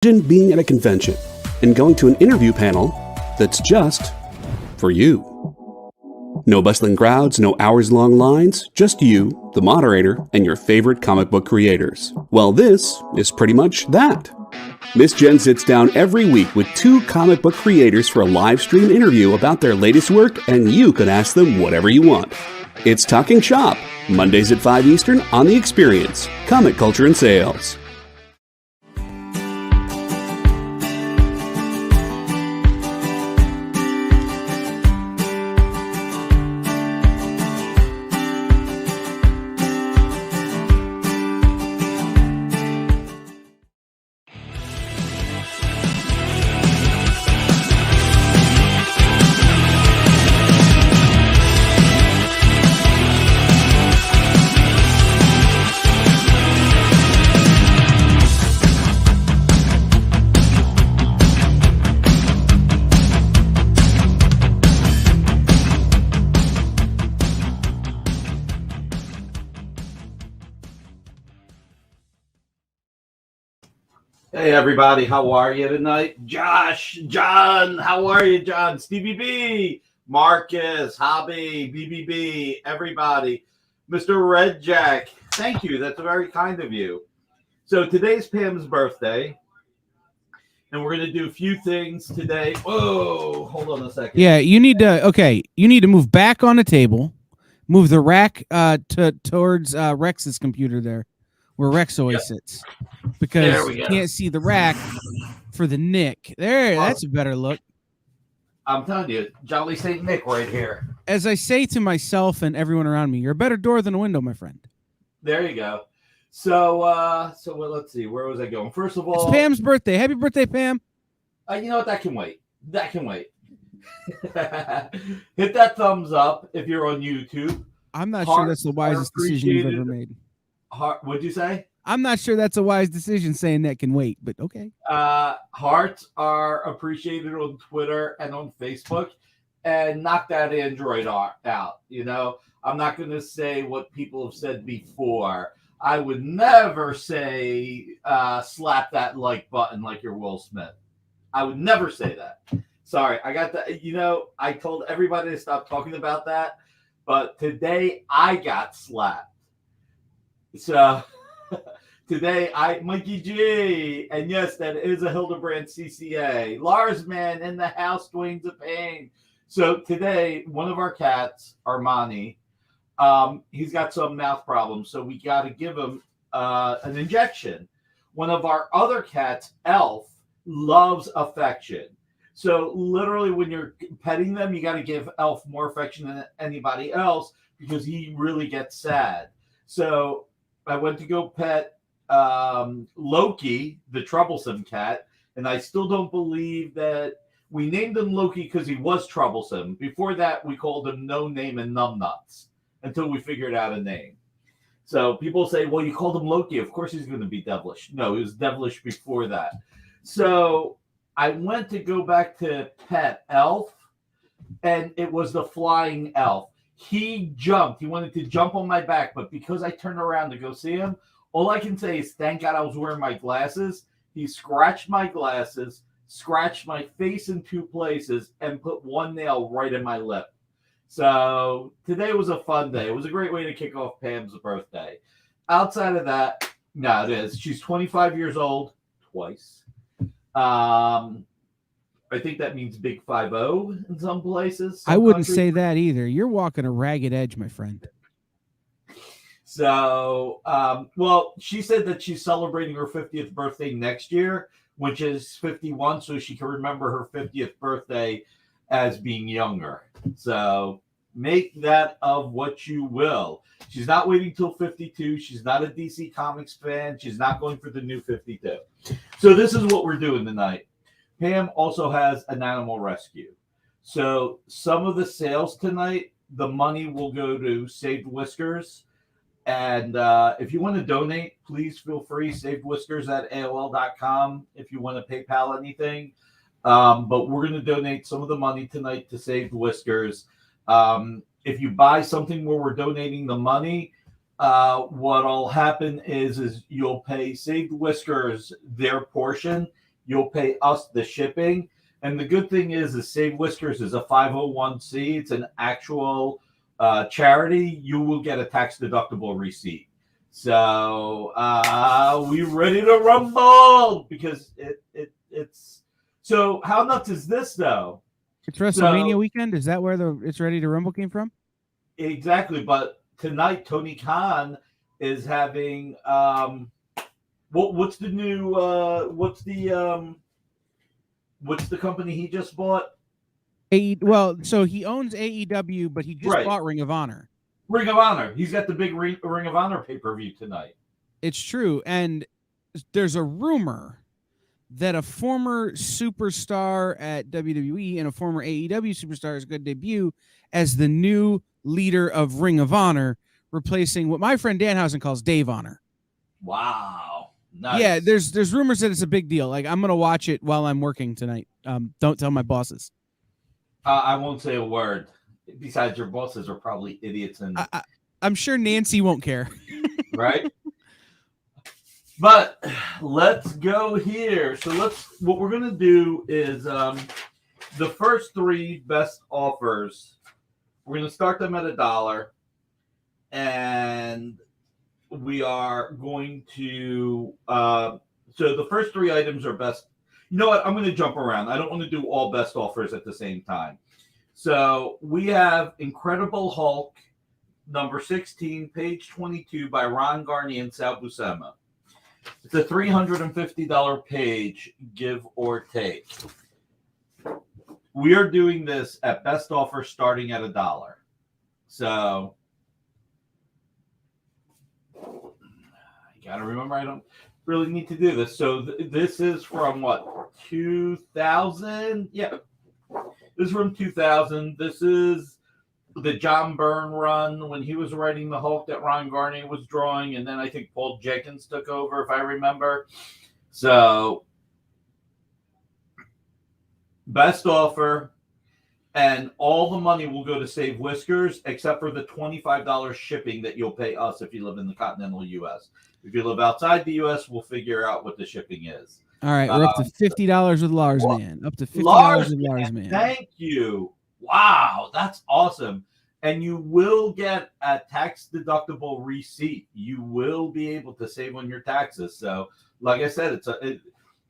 Imagine being at a convention and going to an interview panel that's just for you. No bustling crowds, no hours-long lines, just you, the moderator, and your favorite comic book creators. Well, this is pretty much that. Miss Jen sits down every week with two comic book creators for a live stream interview about their latest work, and you can ask them whatever you want. It's Talking Shop, Mondays at 5 Eastern on The Experience, Comic Culture and Sales. Hey everybody, how are you tonight? Josh, John, how are you, John? Stevie B, Marcus, Hobby, BBB, everybody. Mr. Red Jack, thank you. That's very kind of you. So today's Pam's birthday, and we're going to do a few things today. Whoa, hold on a second. Yeah, you need to move back on the table, move the rack towards Rex's computer there, where Rex always sits, because you can't see the rack for the Nick. That's a better look. I'm telling you, Jolly St. Nick right here. As I say to myself and everyone around me, you're a better door than a window, my friend. There you go. So let's see. Where was I going? First of all, it's Pam's birthday. Happy birthday, Pam. You know what? That can wait. That can wait. Hit that thumbs up if you're on YouTube. I'm not sure that's the wisest decision you've ever made. What'd you say? I'm not sure that's a wise decision saying that can wait, but okay. Hearts are appreciated on Twitter and on Facebook, and knock that Android out. You know, I'm not going to say what people have said before. I would never say slap that like button like you're Will Smith. I would never say that. Sorry, I got that. You know, I told everybody to stop talking about that, but today I got slapped. So today Mikey G, and yes, that is a Hildebrand CCA. Lars Man in the house, Dwayne's a pain. So today, one of our cats, Armani, he's got some mouth problems, so we got to give him an injection. One of our other cats, Elf, loves affection. So literally when you're petting them, you got to give Elf more affection than anybody else because he really gets sad. So I went to go pet Loki, the troublesome cat, and I still don't believe that we named him Loki because he was troublesome. Before that, we called him No Name and Numbnuts until we figured out a name. So people say, well, you called him Loki. Of course he's going to be devilish. No, he was devilish before that. So I went to go back to pet Elf, and it was the flying elf. He jumped. He wanted to jump on my back, but because I turned around to go see him, all I can say is thank God I was wearing my glasses. He scratched my glasses, scratched my face in two places, and put one nail right in my lip. So today was a fun day. It was a great way to kick off Pam's birthday. Outside of that, no, it is. She's 25 years old, twice. I think that means big 5-0 in some places. I wouldn't say that either. You're walking a ragged edge, my friend. So, well, she said that she's celebrating her 50th birthday next year, which is 51, so she can remember her 50th birthday as being younger. So make that of what you will. She's not waiting till 52. She's not a DC Comics fan. She's not going for the new 52. So this is what we're doing tonight. Pam also has an animal rescue. So some of the sales tonight, the money will go to Saved Whiskers. And if you want to donate, please feel free. SavedWhiskers@AOL.com if you want to PayPal anything. But we're going to donate some of the money tonight to Saved Whiskers. If you buy something where we're donating the money, what'll happen is you'll pay Saved Whiskers their portion, you'll pay us the shipping. And the good thing is Save Whiskers is a 501c. It's an actual charity. You will get a tax-deductible receipt. So we ready to rumble because it's so how nuts is this though? It's WrestleMania weekend. Is that where it's ready to rumble came from? Exactly, but tonight Tony Khan is having what's the new what's the company he just bought? Well, so he owns AEW, but he just bought Ring of Honor. Ring of Honor. He's got the big Ring of Honor pay-per-view tonight. It's true. And there's a rumor that a former superstar at WWE and a former AEW superstar is going to debut as the new leader of Ring of Honor, replacing what my friend Danhausen calls Dave Honor. Wow. Nice. Yeah, there's rumors that it's a big deal. Like, I'm going to watch it while I'm working tonight. Don't tell my bosses. I won't say a word. Besides, your bosses are probably idiots, and I'm sure Nancy won't care. Right? But let's go here. So what we're gonna do is the first 3 best offers. We're gonna start them at $1, and we are going to. So the first 3 items are best. You know what? I'm going to jump around. I don't want to do all best offers at the same time. So we have Incredible Hulk, number 16, page 22 by Ron Garney and Sal Buscema. It's a $350 page, give or take. We are doing this at best offer starting at $1. So I got to remember I don't really need to do this. So this is from what, 2000? Yeah. This is from 2000. This is the John Byrne run when he was writing the Hulk that Ron Garney was drawing, and then I think Paul Jenkins took over, if I remember. So, best offer, and all the money will go to Save Whiskers, except for the $25 shipping that you'll pay us if you live in the continental U.S. If you live outside the U.S., we'll figure out what the shipping is. All right, we're up to $50 with Lars Man. Up to $50 with Lars Man. Thank you. Wow, that's awesome. And you will get a tax-deductible receipt. You will be able to save on your taxes. So, like I said,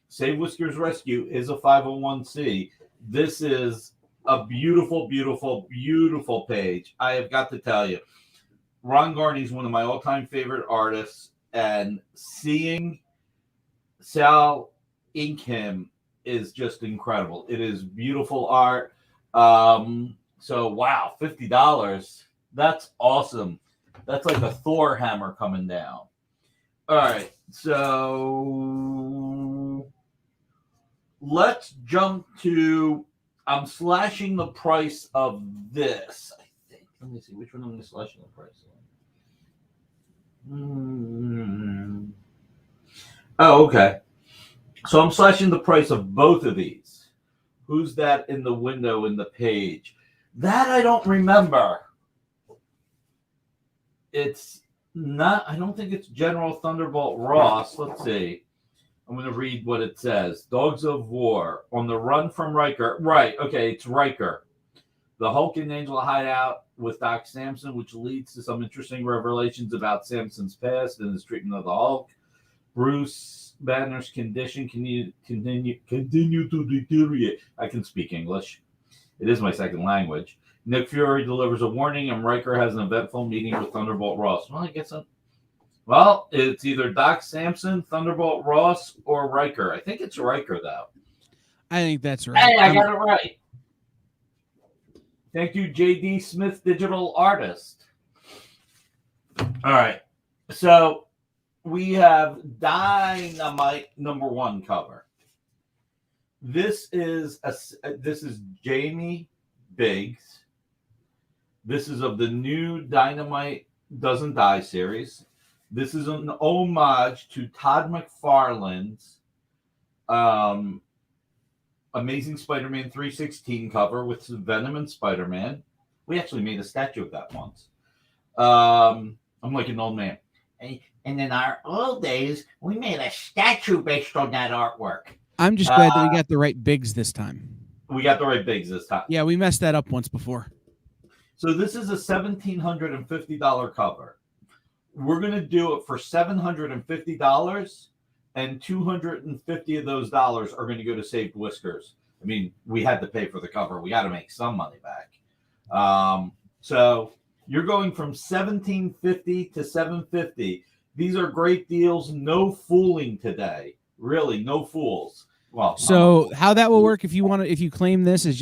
Save Whiskers Rescue is a 501c. This is a beautiful, beautiful, beautiful page. I have got to tell you, Ron Garney is one of my all-time favorite artists, and seeing Sal ink him is just incredible. It is beautiful art. So wow, $50. That's awesome. That's like a Thor hammer coming down. All right, so let's jump to. I'm slashing the price of this. I think. Let me see which one I'm going to slash the price on. Oh, okay. So I'm slashing the price of both of these. Who's that in the window in the page? That I don't remember. It's not, I don't think it's General Thunderbolt Ross. Let's see. I'm going to read what it says. Dogs of War, on the run from Riker. Right, okay, it's Riker. The Hulk and Angel hide out with Doc Samson, which leads to some interesting revelations about Samson's past and his treatment of the Hulk. Bruce Banner's condition continue to deteriorate. I can speak English. It is my second language. Nick Fury delivers a warning, and Riker has an eventful meeting with Thunderbolt Ross. Well, I guess it's either Doc Samson, Thunderbolt Ross, or Riker. I think it's Riker, though. I think that's right. Hey, I got it right. Thank you, J.D. Smith, digital artist. All right. So we have Dynamite #1 cover. This is Jamie Biggs. This is of the new Dynamite Doesn't Die series. This is an homage to Todd McFarlane's Amazing Spider-Man 316 cover with Venom and Spider-Man. We actually made a statue of that once. I'm like an old man. And in our old days, we made a statue based on that artwork. I'm just glad that we got the right bigs this time. We got the right bigs this time. Yeah, we messed that up once before. So this is a $1,750 cover. We're going to do it for $750, and $250 of those dollars are going to go to Saved Whiskers. I mean, we had to pay for the cover. We got to make some money back. So you're going from $1,750 to $750. These are great deals. No fooling today. Really, no fools. Well, so how that will work if you claim this is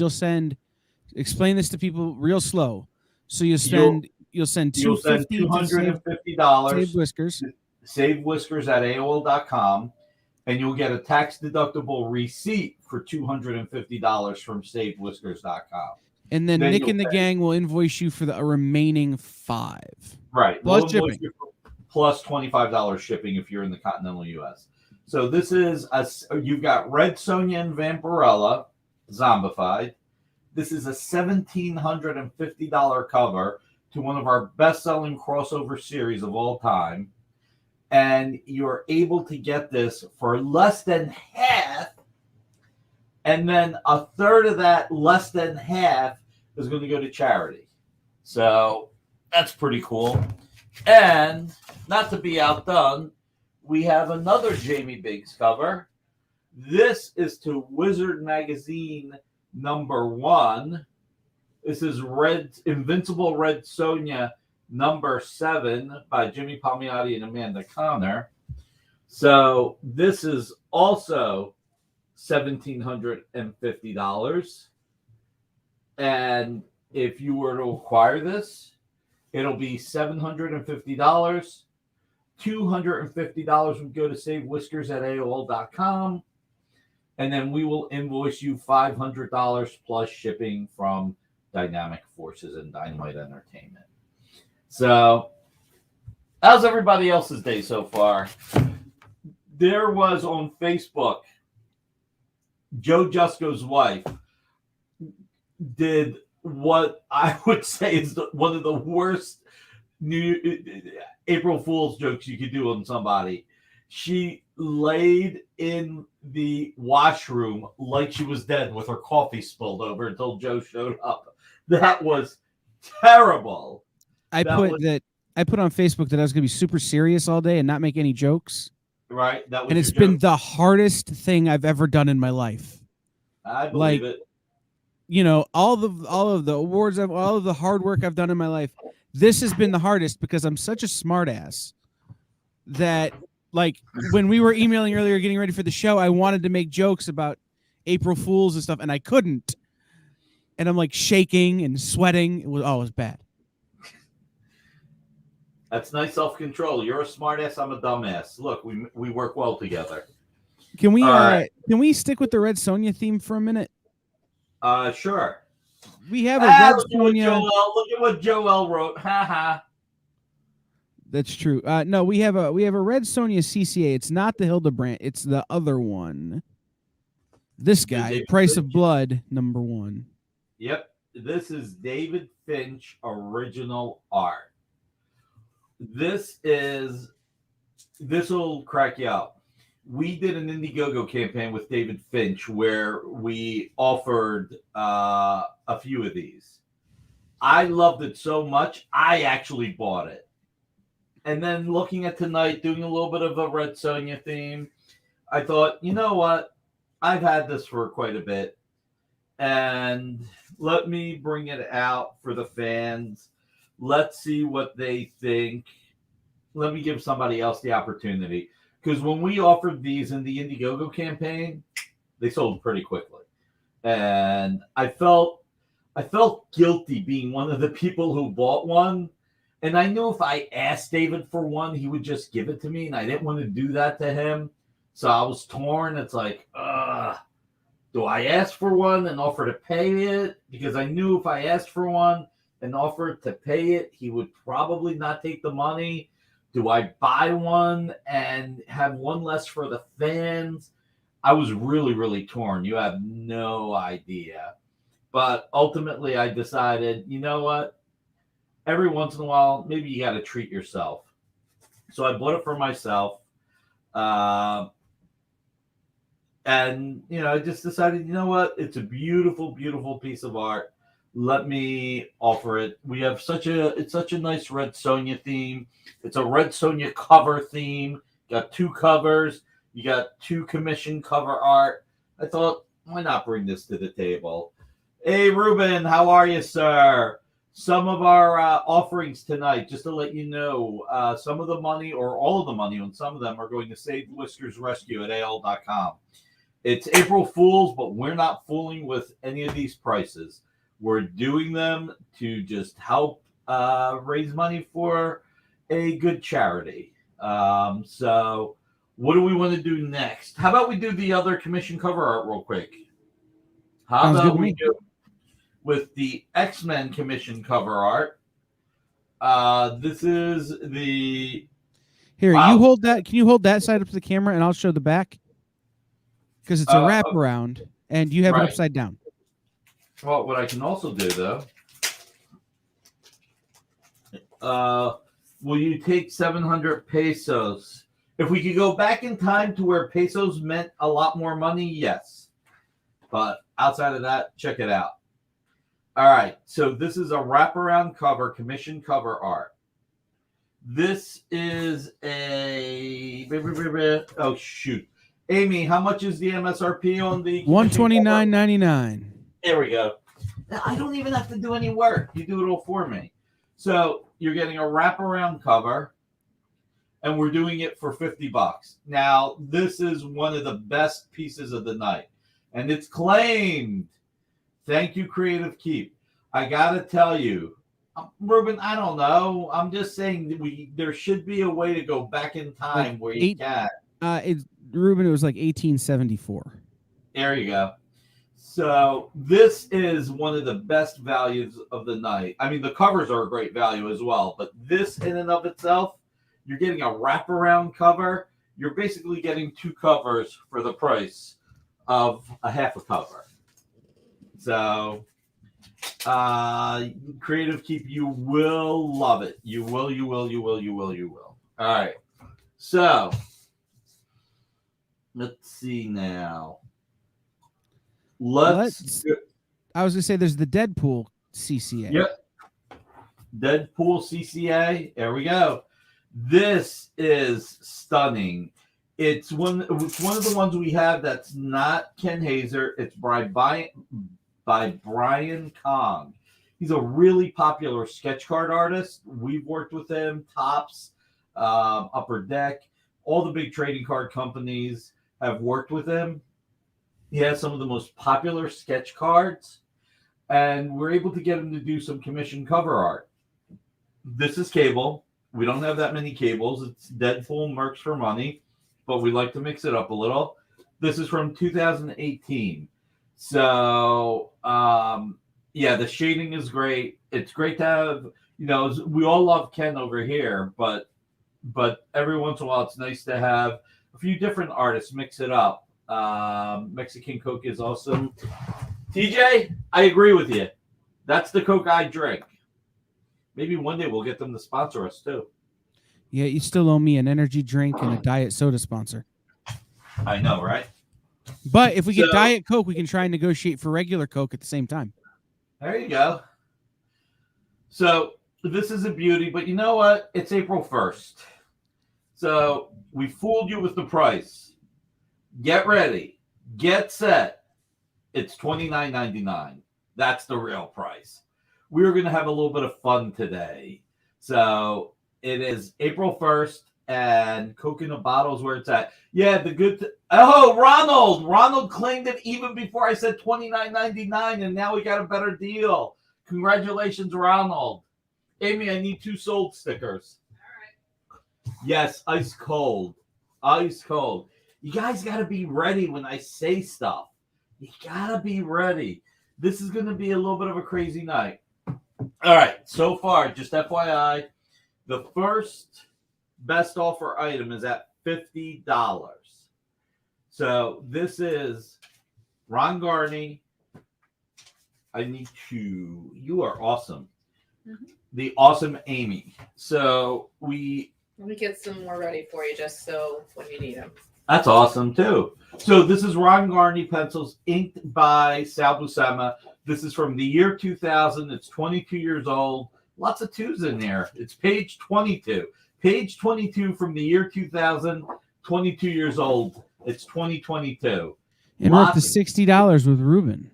explain this to people real slow. So you'll send $250 Save Whiskers. Save Whiskers at AOL.com, and you'll get a tax deductible receipt for $250 from SavedWhiskers.com. And then Nick and the gang will invoice you for the remaining $5. Right. Plus shipping. Plus $25 shipping if you're in the continental US. So this is you've got Red Sonja and Vampirella zombified. This is a $1,750 cover to one of our best-selling crossover series of all time. And you're able to get this for less than half. And then a third of that, less than half, is going to go to charity. So that's pretty cool. And not to be outdone, we have another Jamie Biggs cover. This is to Wizard Magazine #1. This is Invincible Red Sonja #7 by Jimmy Palmiotti and Amanda Connor. So this is also $1,750. And if you were to acquire this, it'll be $750. $250 would go to Save Whiskers at AOL.com. And then we will invoice you $500 plus shipping from Dynamic Forces and Dynamite Entertainment. So, how's everybody else's day so far? There was on Facebook, Joe Jusko's wife did what I would say is one of the worst April Fool's jokes you could do on somebody. She laid in the washroom like she was dead with her coffee spilled over until Joe showed up. That was terrible. I put on Facebook that I was going to be super serious all day and not make any jokes. Right. And it's been the hardest thing I've ever done in my life. I believe it. You know, all of the awards, all of the hard work I've done in my life. This has been the hardest because I'm such a smartass that, like, when we were emailing earlier, getting ready for the show, I wanted to make jokes about April Fools and stuff, and I couldn't. And I'm like shaking and sweating. It was bad. That's nice self-control. You're a smartass. I'm a dumbass. Look, we work well together. Can we stick with the Red Sonja theme for a minute? Sure. We have a Red Sonja. Look at what Joel wrote. Ha ha. That's true. No, we have a Red Sonja CCA. It's not the Hildebrand. It's the other one. This guy, Price of Blood, #1. Yep. This is David Finch original art. This will crack you up. We did an Indiegogo campaign with David Finch where we offered a few of these. I loved it so much, I actually bought it. And then looking at tonight, doing a little bit of a Red Sonja theme, I thought, you know what? I've had this for quite a bit. And let me bring it out for the fans. Let's see what they think. Let me give somebody else the opportunity. Because when we offered these in the Indiegogo campaign, they sold pretty quickly. And I felt guilty being one of the people who bought one. And I knew if I asked David for one, he would just give it to me. And I didn't want to do that to him. So I was torn. It's like, do I ask for one and offer to pay it? Because I knew if I asked for one and offered to pay it, he would probably not take the money. Do I buy one and have one less for the fans? I was really, really torn. You have no idea. But ultimately, I decided, you know what? Every once in a while, maybe you got to treat yourself. So I bought it for myself. And And I just decided, you know what? It's a beautiful, beautiful piece of art. Let me offer it. We have such a nice Red Sonja theme. It's a Red Sonja cover theme. Got 2 covers. You got 2 commission cover art. I thought, why not bring this to the table? Hey, Ruben, how are you, sir? Some of our offerings tonight, just to let you know, some of the money or all of the money on some of them are going to Save Whiskers Rescue at AOL.com. It's April Fool's, but we're not fooling with any of these prices. We're doing them to just help raise money for a good charity. So what do we want to do next? How about we do the other commission cover art real quick? How about we do with the X-Men commission cover art? This is the... Here, you hold that. Can you hold that side up to the camera and I'll show the back? Because it's a wraparound and you have it upside down. Well, what I can also do, though, will you take 700 pesos? If we could go back in time to where pesos meant a lot more money, yes. But outside of that, check it out. All right, so this is a wraparound cover, commission cover art. This is a... Oh, shoot. Amy, how much is the MSRP on the... $129.99. There we go. Now, I don't even have to do any work. You do it all for me. So you're getting a wraparound cover, and we're doing it for $50. Now, this is one of the best pieces of the night, and it's claimed. Thank you, Creative Keep. I got to tell you, Ruben, I don't know. I'm just saying there should be a way to go back in time where you can. Ruben, it was like 1874. There you go. So this is one of the best values of the night. I mean, the covers are a great value as well, but this in and of itself, you're getting a wraparound cover. You're basically getting 2 covers for the price of a half a cover. So, Creative Keep, you will love it. You will. All right. So, let's see now. I was going to say there's the Deadpool CCA. Yep. Deadpool CCA. There we go. This is stunning. It's one of the ones we have that's not Ken Hazer. It's by Brian Kong. He's a really popular sketch card artist. We've worked with him, Topps, Upper Deck. All the big trading card companies have worked with him. He has some of the most popular sketch cards, and we're able to get him to do some commission cover art. This is cable. We don't have that many cables. It's Deadpool Mercs for money, but we like to mix it up a little. This is from 2018. So, yeah, the shading is great. It's great to have, we all love Ken over here, but every once in a while it's nice to have a few different artists mix it up. Mexican Coke is awesome. TJ, I agree with you. That's the Coke I drink. Maybe one day we'll get them to sponsor us too. Yeah, you still owe me an energy drink and a diet soda sponsor. I know, right? But if we get Diet Coke, we can try and negotiate for regular Coke at the same time. There you go. So this is a beauty, but you know what? It's April 1st. So we fooled you with the price. Get ready. Get set. It's $29.99. That's the real price. We're going to have a little bit of fun today. So it is April 1st, and Coke in a bottle is where it's at. Yeah, Ronald claimed it even before I said $29.99, and now we got a better deal. Congratulations, Ronald. Amy, I need 2 sold stickers. All right. Yes, ice cold. Ice cold. You guys got to be ready when I say stuff. You got to be ready. This is going to be a little bit of a crazy night. All right. So far, just FYI, the first best offer item is at $50. So this is Ron Garney. You are awesome. Mm-hmm. The awesome Amy. So let me get some more ready for you just so when you need them. That's awesome too. So this is Ron Garney pencils inked by Sal Buscema. This is from the year 2000. It's 22 years old. Lots of twos in there. It's page 22. Page 22 from the year 2000, 22 years old. It's 2022. And we're up to $60 with Ruben.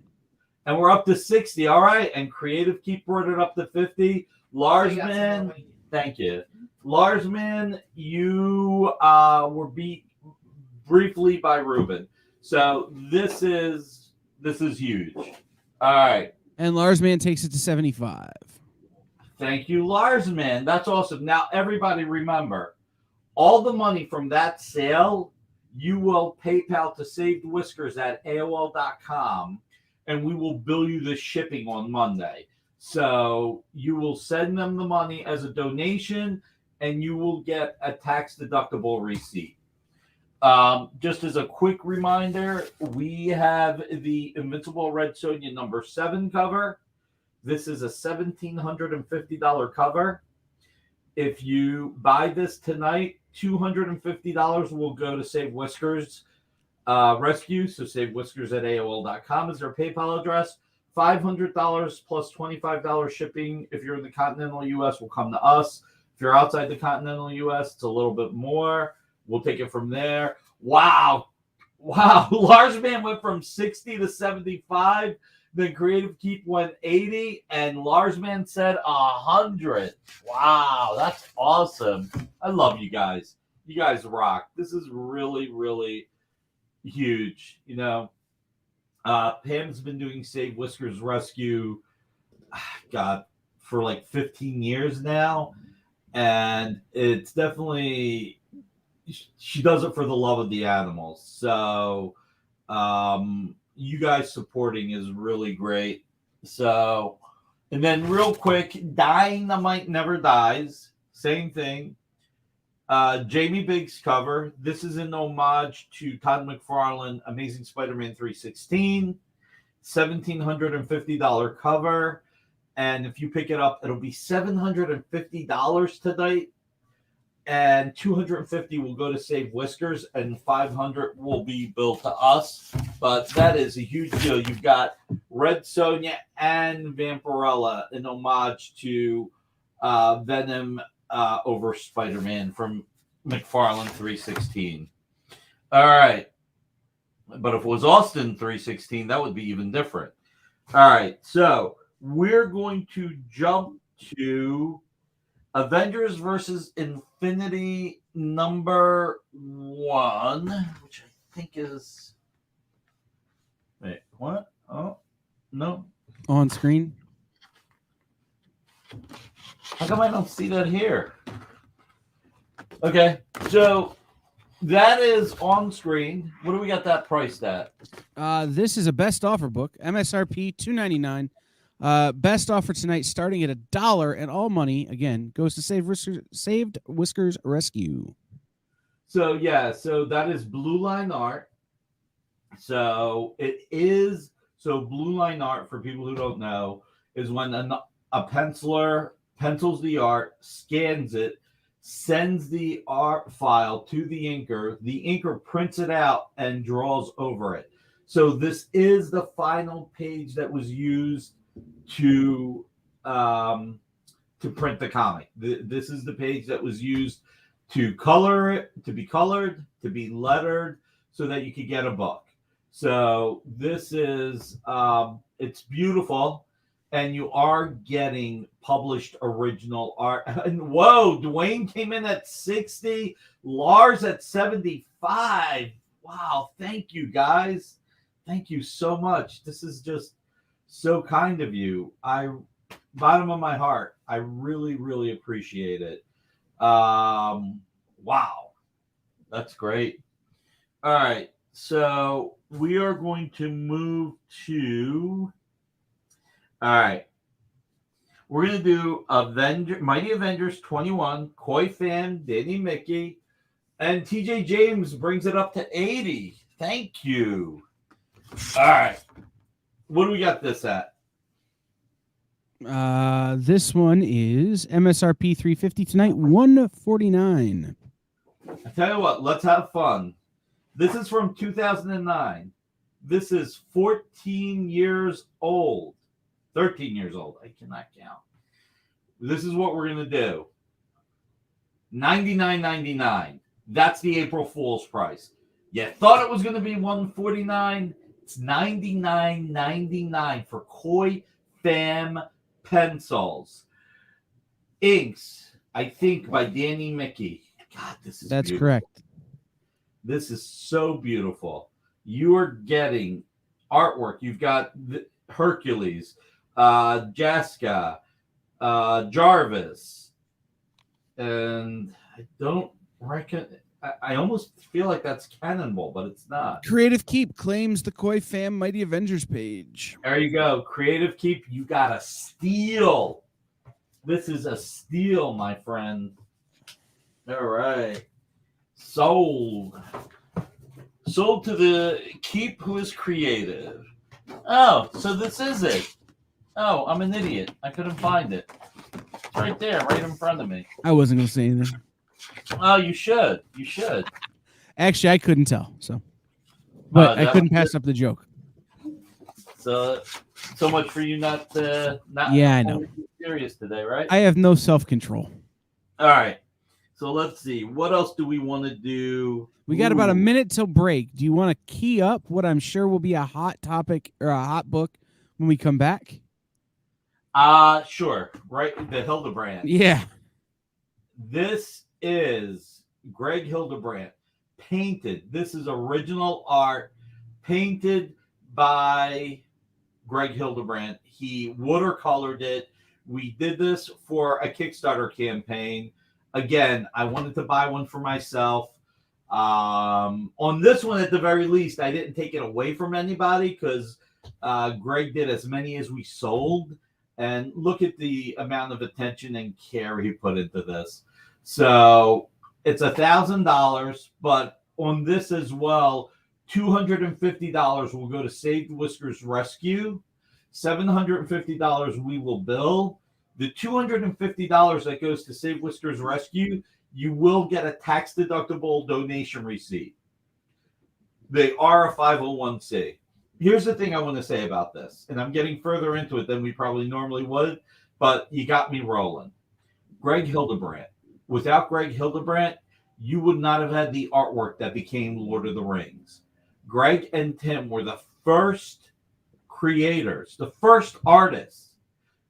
And we're up to 60. All right. And Creative Keep brought it up to 50. Larsman, thank you. Larsman, you were beat briefly by Ruben. So this is huge. All right. And Larsman takes it to 75. Thank you, Larsman. That's awesome. Now, everybody remember, all the money from that sale, you will PayPal to Saved Whiskers at AOL.com, and we will bill you the shipping on Monday. So you will send them the money as a donation, and you will get a tax-deductible receipt. Just as a quick reminder, we have the Invincible Red Sonja number 7 cover. This is a $1,750 cover. If you buy this tonight, $250 will go to Save Whiskers Rescue. So Save Whiskers at AOL.com is their PayPal address. $500 plus $25 shipping if you're in the continental U.S. will come to us. If you're outside the continental U.S., it's a little bit more. We'll take it from there. Wow. Larsman went from 60 to 75. Then Creative Keep went 80, and Larsman said 100. Wow, that's awesome. I love you guys. You guys rock. This is really, really huge. You know, Pam's been doing Save Whiskers Rescue, God, for like 15 years now. And it's definitely, she does it for the love of the animals. So, you guys supporting is really great. So, and then real quick, Dynamite Never Dies. Same thing. Jamie Biggs cover. This is an homage to Todd McFarlane, Amazing Spider-Man 316. $1,750 cover. And if you pick it up, it'll be $750 tonight. And $250 will go to Save Whiskers, and $500 will be billed to us. But that is a huge deal. You've got Red Sonja and Vampirella, an homage to Venom over Spider-Man from McFarlane 316. All right. But if it was Austin 316, that would be even different. All right. So we're going to jump to Avengers versus Infinity number 1, which I think is... Wait, what? Oh, no. On screen? How come I don't see that here? Okay, so that is on screen. What do we got that priced at? This is a best offer book. MSRP $2.99. Best offer tonight, starting at $1, and all money again goes to Saved Whiskers Rescue. So yeah, so that is Blue Line Art. So it is Blue Line Art, for people who don't know, is when a penciler pencils the art, scans it, sends the art file to the inker. The inker prints it out and draws over it. So this is the final page that was used to print the comic. This is the page that was used to color it, to be colored, to be lettered, so that you could get a book. So this is it's beautiful, and you are getting published original art. And whoa, Dwayne came in at 60, Lars at 75. Wow, thank you guys. Thank you so much. This is just so kind of you. Bottom of my heart, I really, really appreciate it. Wow. That's great. All right. So we are going to move to, all right. We're going to do Mighty Avengers 21, Koi Fan, Danny Mickey, and TJ James brings it up to 80. Thank you. All right. What do we got this at? This one is MSRP $350 tonight, $149. I tell you what, let's have fun. This is from 2009. This is 14 years old. 13 years old. I cannot count. This is what we're going to do. $99.99. That's the April Fool's price. You thought it was going to be $149. It's $99.99 for Koi Fam pencils. Inks, I think, by Danny Mickey. God, this is That's beautiful. correct. This is so beautiful. You are getting artwork. You've got Hercules, Jaska, Jarvis, and I don't reckon. I almost feel like that's Cannonball, but it's not. Creative Keep claims the Koi Fam Mighty Avengers page. There you go. Creative Keep, you got a steal. This is a steal, my friend. All right. Sold. Sold to the Keep who is creative. Oh, so this is it. Oh, I'm an idiot. I couldn't find it. It's right there, right in front of me. I wasn't going to say anything. Oh, you should. You should. Actually, I couldn't tell. But I couldn't pass up the joke. So much for you not yeah, I know. Serious today, right? I have no self-control. All right. So let's see. What else do we want to do? We got about a minute till break. Do you want to key up what I'm sure will be a hot topic or a hot book when we come back? Sure. Right. The Hildebrandt. Yeah. This is Greg Hildebrandt painted. This is original art painted by Greg Hildebrandt. He watercolored it. We did this for a Kickstarter campaign. Again, I wanted to buy one for myself. On this one, at the very least, I didn't take it away from anybody because Greg did as many as we sold. And look at the amount of attention and care he put into this. So it's $1,000, but on this as well, $250 will go to Saved Whiskers Rescue. $750 we will bill. The $250 that goes to Save Whiskers Rescue, you will get a tax-deductible donation receipt. They are a 501c. Here's the thing I want to say about this, and I'm getting further into it than we probably normally would, but you got me rolling. Greg Hildebrandt. Without Greg Hildebrandt, you would not have had the artwork that became Lord of the Rings. Greg and Tim were the first creators, the first artists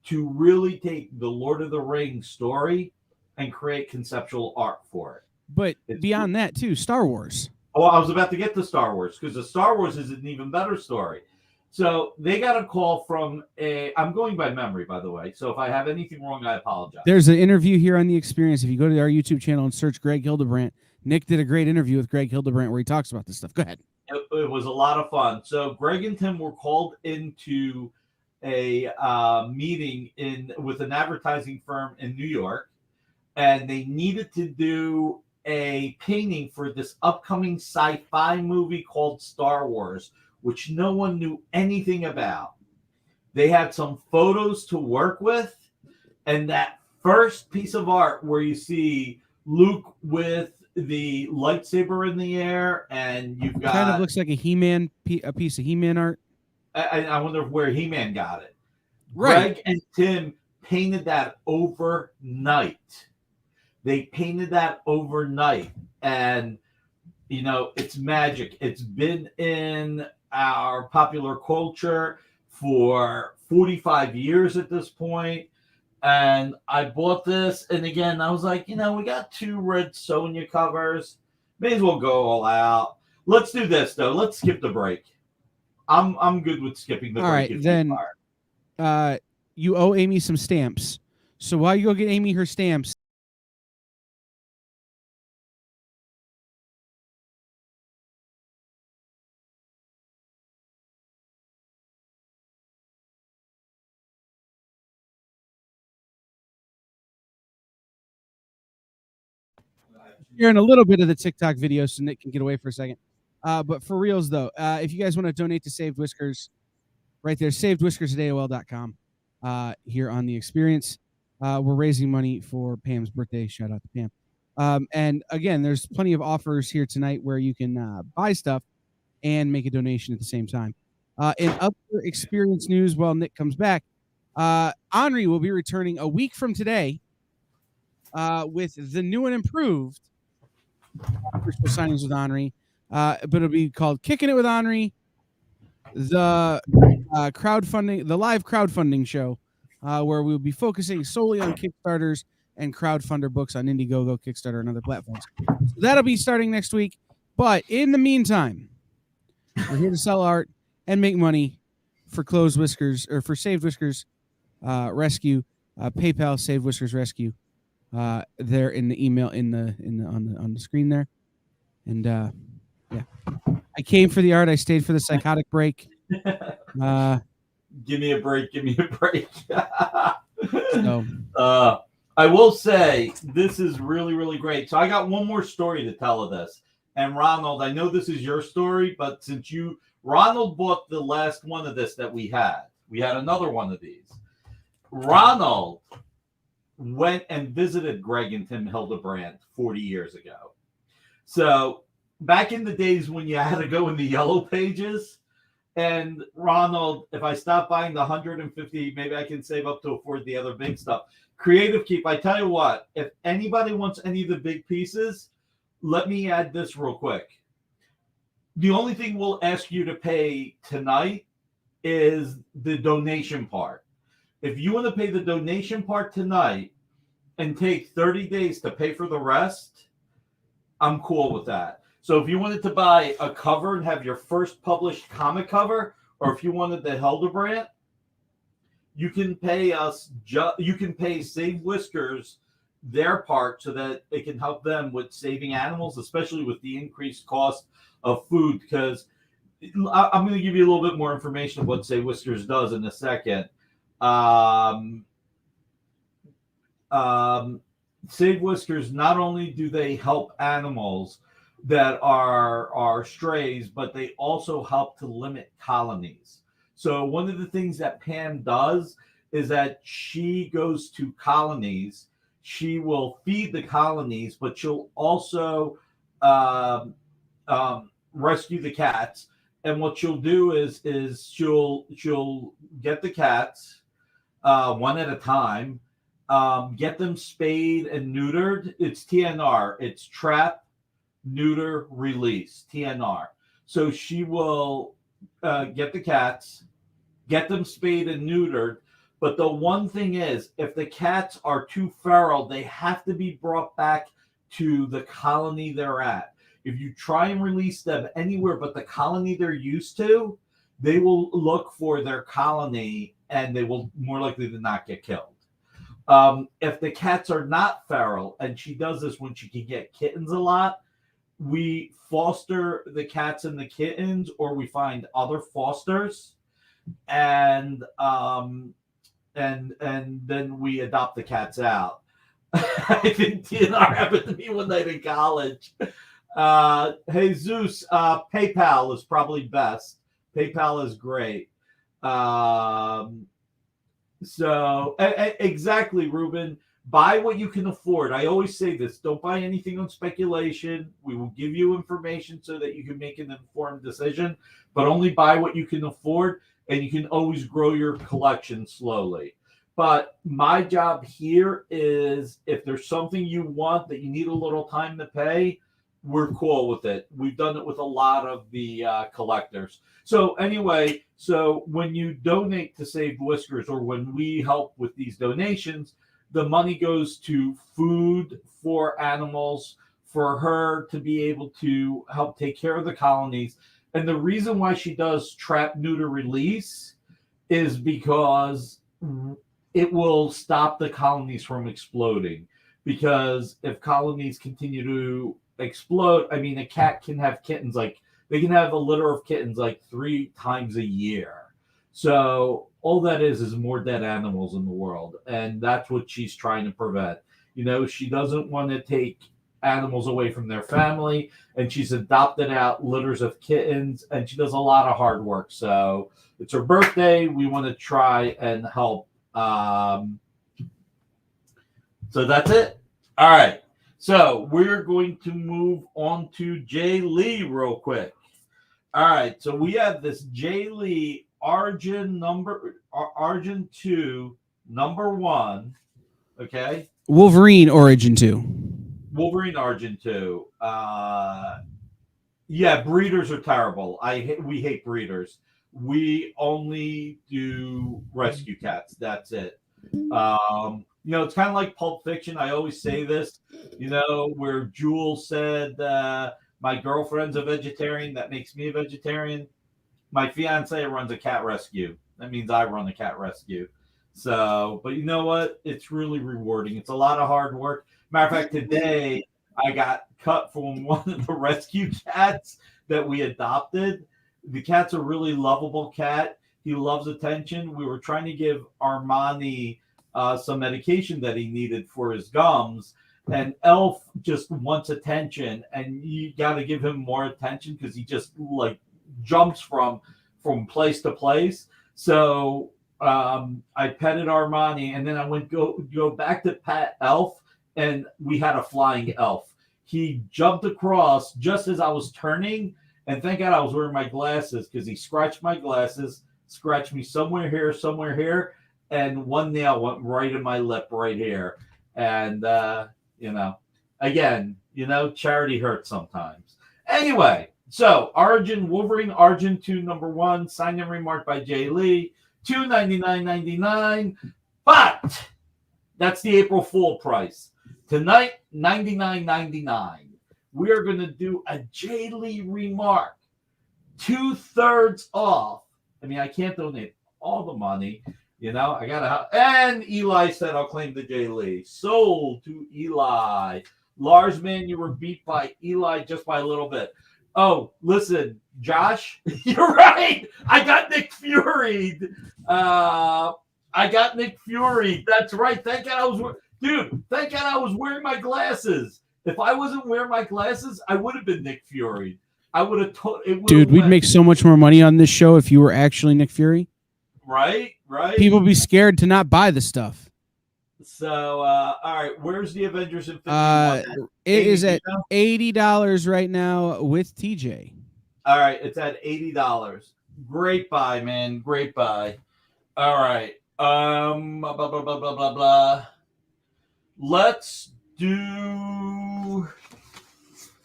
to really take the Lord of the Rings story and create conceptual art for it. But beyond that, too, Star Wars. Oh, I was about to get to Star Wars because the Star Wars is an even better story. So they got a call from I'm going by memory, by the way. So if I have anything wrong, I apologize. There's an interview here on The Experience. If you go to our YouTube channel and search Greg Hildebrandt, Nick did a great interview with Greg Hildebrandt where he talks about this stuff. Go ahead. It was a lot of fun. So Greg and Tim were called into a meeting with an advertising firm in New York, and they needed to do a painting for this upcoming sci-fi movie called Star Wars, which no one knew anything about. They had some photos to work with, and that first piece of art where you see Luke with the lightsaber in the air, and you've got kind of looks like a He-Man, a piece of He-Man art. I wonder where He-Man got it. Right. Greg and Tim painted that overnight. They painted that overnight, and it's magic. It's been in our popular culture for 45 years at this point. And I bought this, and again, I was like, we got 2 red Sonja covers. May as well go all out. Let's do this though. Let's skip the break. I'm good with skipping the break. All right, then you owe Amy some stamps. So while you go get Amy her stamps, sharing a little bit of the TikTok video so Nick can get away for a second. But for reals, though, if you guys want to donate to Saved Whiskers, right there, savedwhiskers@AOL.com here on The Experience. We're raising money for Pam's birthday. Shout out to Pam. And again, there's plenty of offers here tonight where you can buy stuff and make a donation at the same time. In other experience news, while Nick comes back, Henri will be returning a week from today with the new and improved virtual signings with Henri. But it'll be called Kicking It with Henri, the crowdfunding, the live crowdfunding show, where we'll be focusing solely on Kickstarters and crowdfunder books on Indiegogo, Kickstarter, and other platforms. So that'll be starting next week. But in the meantime, we're here to sell art and make money for Closed Whiskers, or for Saved Whiskers Rescue. PayPal Saved Whiskers Rescue. There in the email on the screen there. And yeah, I came for the art. I stayed for the psychotic break. Give me a break. Give me a break. So, I will say this is really, really great. So I got one more story to tell of this. And Ronald, I know this is your story, but since Ronald bought the last one of this that we had another one of these. Ronald went and visited Greg and Tim Hildebrand 40 years ago. So back in the days when you had to go in the yellow pages, and Ronald, if I stop buying the 150, maybe I can save up to afford the other big stuff. Creative Keep, I tell you what, if anybody wants any of the big pieces, let me add this real quick. The only thing we'll ask you to pay tonight is the donation part. If you want to pay the donation part tonight and take 30 days to pay for the rest, I'm cool with that. So if you wanted to buy a cover and have your first published comic cover, or if you wanted the Hildebrand, you can pay us. You can pay Save Whiskers their part so that it can help them with saving animals, especially with the increased cost of food. Because I'm going to give you a little bit more information of what Save Whiskers does in a second. Save Whiskers, not only do they help animals that are strays, but they also help to limit colonies. So one of the things that Pam does is that she goes to colonies. She will feed the colonies, but she'll also rescue the cats. And what she'll do is she'll get the cats one at a time, get them spayed and neutered. It's TNR. It's trap, neuter, release, TNR. So she will get the cats, get them spayed and neutered. But the one thing is, if the cats are too feral, they have to be brought back to the colony they're at. If you try and release them anywhere but the colony they're used to, they will look for their colony and they will more likely than not get killed. If the cats are not feral, and she does this when she can get kittens a lot, we foster the cats and the kittens, or we find other fosters, and then we adopt the cats out. I think TNR happened to me one night in college. Hey Zeus, PayPal is probably best. PayPal is great. So exactly, Ruben. Buy what you can afford. I always say this: don't buy anything on speculation. We will give you information so that you can make an informed decision, but only buy what you can afford, and you can always grow your collection slowly. But my job here is, if there's something you want that you need a little time to pay, we're cool with it. We've done it with a lot of the collectors. So anyway, so when you donate to Save Whiskers, or when we help with these donations, the money goes to food for animals, for her to be able to help take care of the colonies. And the reason why she does trap, neuter, release is because it will stop the colonies from exploding. Because if colonies continue to explode, I mean, a cat can have kittens, like they can have a litter of kittens like 3 times a year. So all that is more dead animals in the world, and that's what she's trying to prevent. You know, she doesn't want to take animals away from their family, and she's adopted out litters of kittens, and she does a lot of hard work. So it's her birthday. We want to try and help. So that's it. All right. So we're going to move on to Jay Lee real quick. All right, so we have this Jay Lee Argent 2 #1. Okay. Wolverine Origin 2. Wolverine Argent 2. Yeah, breeders are terrible. We hate breeders. We only do rescue cats. That's it. It's kind of like Pulp Fiction. I always say this, where Jules said, my girlfriend's a vegetarian. That makes me a vegetarian. My fiance runs a cat rescue. That means I run a cat rescue. So, but you know what? It's really rewarding. It's a lot of hard work. Matter of fact, today I got cut from one of the rescue cats that we adopted. The cat's a really lovable cat. He loves attention. We were trying to give Armani some medication that he needed for his gums, and Elf just wants attention, and you got to give him more attention because he just like jumps from place to place. So I petted Armani, and then I went go back to pet Elf, and we had a flying elf. He jumped across just as I was turning, and thank God I was wearing my glasses because he scratched my glasses, scratched me somewhere here, and one nail went right in my lip right here. And, again, charity hurts sometimes. Anyway, so Wolverine Argent 2 #1, signed and remarked by Jay Lee, $299.99, but that's the April Fool price. Tonight, $99.99. We are going to do a Jay Lee remark, 2/3 off. I mean, I can't donate all the money, I gotta. And Eli said, "I'll claim the Jay Lee." Sold to Eli. Lars, man, you were beat by Eli just by a little bit. Oh, listen, Josh, you're right. I got Nick Fury. That's right. Thank God thank God I was wearing my glasses. If I wasn't wearing my glasses, I would have been Nick Fury. I would have Dude, we'd make so much more money on this show if you were actually Nick Fury. Right. People would be scared to not buy the stuff. So, all right, where's the Avengers Infinity War? It is at $80 right now with TJ. All right, it's at $80. Great buy, man. Great buy. All right. Blah, blah, blah, blah, blah, blah. Let's do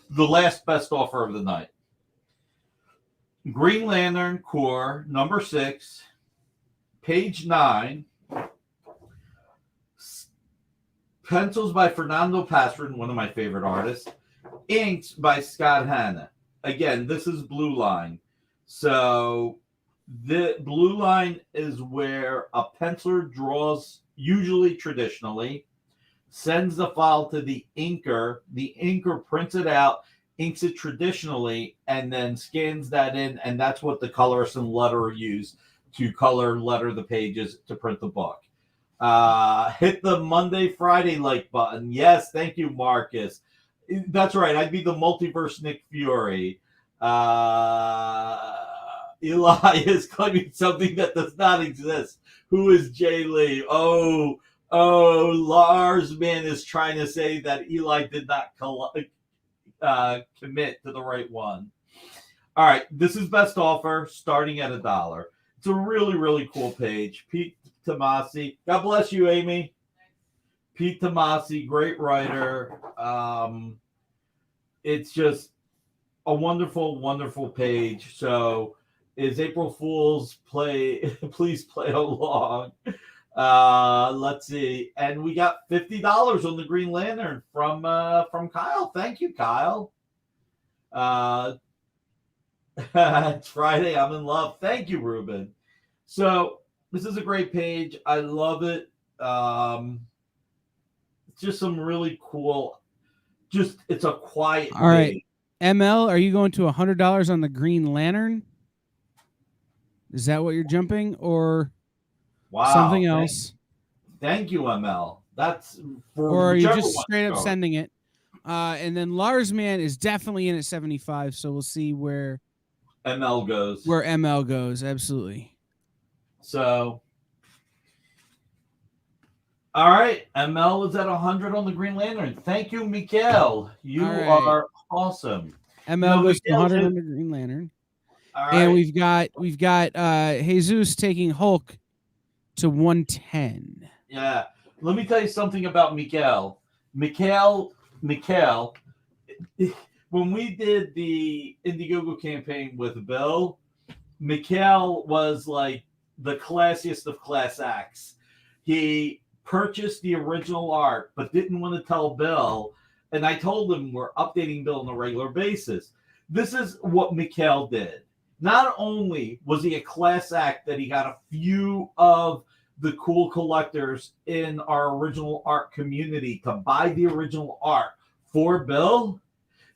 the last best offer of the night. Green Lantern Corps #6, page 9. Pencils by Fernando Passeron, one of my favorite artists. Inks by Scott Hanna. Again, this is Blue Line. So the Blue Line is where a penciler draws, usually traditionally, sends the file to the inker. The inker prints it out, inks it traditionally, and then scans that in, and that's what the colorist and letterer use to letter the pages to print the book. Hit the Monday, Friday like button. Yes, thank you, Marcus. That's right. I'd be the multiverse Nick Fury. Eli is claiming something that does not exist. Who is Jay Lee? Oh, Lars man is trying to say that Eli did not commit to the right one. All right, this is best offer starting at $1. It's a really, really cool page. Pete Tomasi. God bless you, Amy. Pete Tomasi, great writer. It's just a wonderful, wonderful page. So is April Fool's please play along. Let's see. And we got $50 on the Green Lantern from Kyle. Thank you, Kyle. It's Friday. I'm in love. Thank you, Ruben. So this is a great page. I love it. It's just some really cool. It's a quiet. All right, ML, are you going to $100 on the Green Lantern? Is that what you're jumping, or something else? Thank you, ML. That's for. Or are you just straight up sending it? And then Lars Man is definitely in at 75, so we'll see where ML goes. Where ML goes, absolutely. So, All right. ML is at 100 on the Green Lantern. Thank you, Mikael. You are awesome. ML goes to 100 on the Green Lantern. All right. And we've got Jesus taking Hulk to 110. Yeah. Let me tell you something about Mikael. Mikael, when we did the Indiegogo campaign with Bill, Mikael was like the classiest of class acts. He purchased the original art, but didn't want to tell Bill. And I told him we're updating Bill on a regular basis. This is what Mikael did. Not only was he a class act that he got a few of the cool collectors in our original art community to buy the original art for Bill,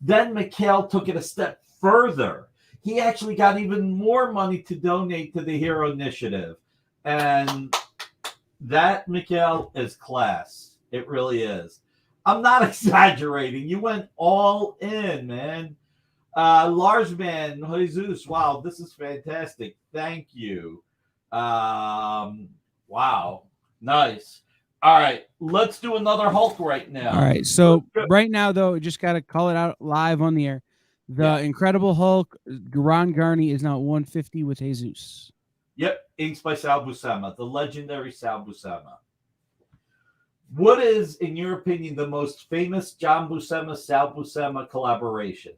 then Mikael took it a step further. He actually got even more money to donate to the Hero Initiative. And that, Mikael, is class. It really is. I'm not exaggerating. You went all in, man. Larsman, Jesus, wow, this is fantastic. Thank you. Wow, nice. All right, let's do another Hulk right now. All right, so right now, though, just got to call it out live on the air. The Incredible Hulk, Ron Garney, is now at 150 with Jesus. Yep, inks by Sal Buscema, the legendary Sal Buscema. What is, in your opinion, the most famous John Buscema, Sal Buscema collaboration?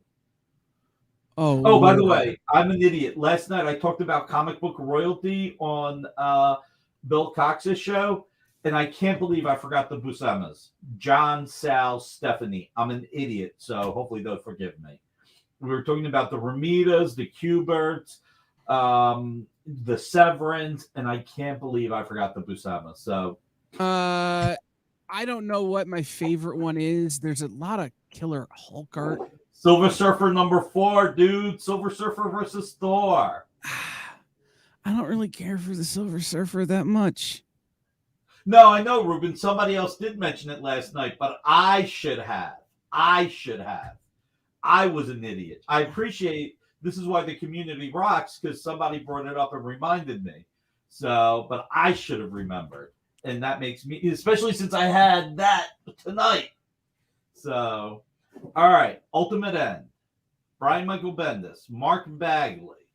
Oh, by the way, I'm an idiot. Last night I talked about comic book royalty on Bill Cox's show, and I can't believe I forgot the Buscemas. John, Sal, Stephanie. I'm an idiot, so hopefully they'll forgive me. We were talking about the Ramitas, the Cuberts, the Severins, and I can't believe I forgot the Buscema. So, I don't know what my favorite one is. There's a lot of killer Hulk art. Silver Surfer #4, dude. Silver Surfer versus Thor. I don't really care for the Silver Surfer that much. No, I know, Ruben. Somebody else did mention it last night, but I should have. I was an idiot. I appreciate this is why the community rocks, because somebody brought it up and reminded me. So, but I should have remembered. And that makes me, especially since I had that tonight. So, all right. Ultimate End. Brian Michael Bendis. Mark Bagley.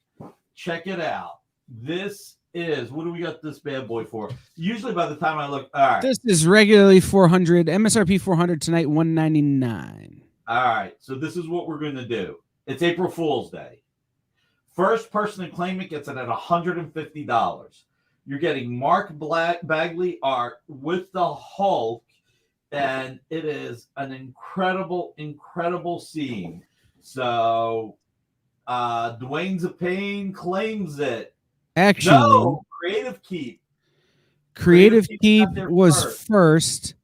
Check it out. This is, what do we got this bad boy for? Usually by the time I look, all right. This is regularly 400, MSRP 400 tonight, 199. All right. So this is what we're going to do. It's April Fool's Day. First person to claim it gets it at $150. You're getting Mark Bagley art with the Hulk, and it is an incredible, incredible scene. So, Dwayne Zapane claims it. Actually, no, Creative Keep. Creative Keep was first.